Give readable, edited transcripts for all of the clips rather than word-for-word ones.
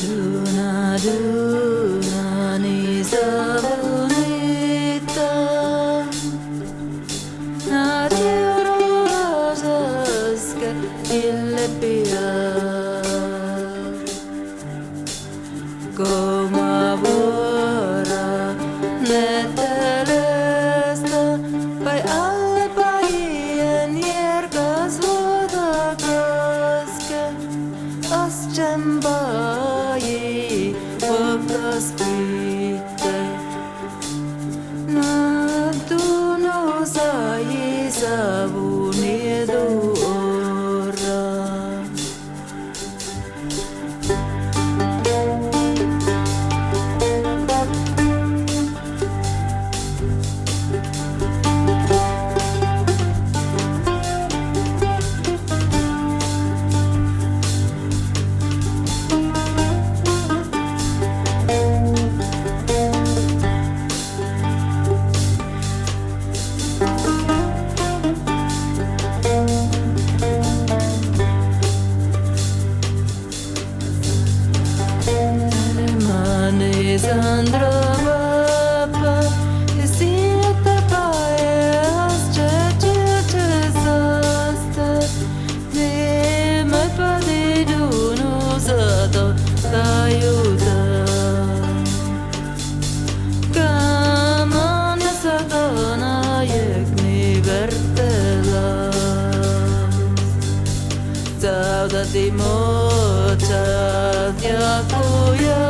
Duna duna ni sabonita na tiro rosaske ille pia Como vora netelesta Bei alle Baien jergas voda kraske As cembai vopras pite Na duno sai sabunedo ora Sandra Papa siete paes ceceste ne mai padidu no zato tayuda Kamana satana yekni vertela Zauda timocha diakuya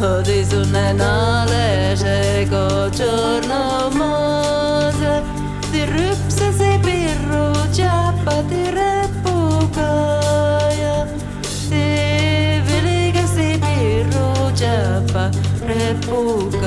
Adesso nelle cieco giorno mose Di rupse si birro ciappa di repucaia Di veliga si birro ciappa repucaia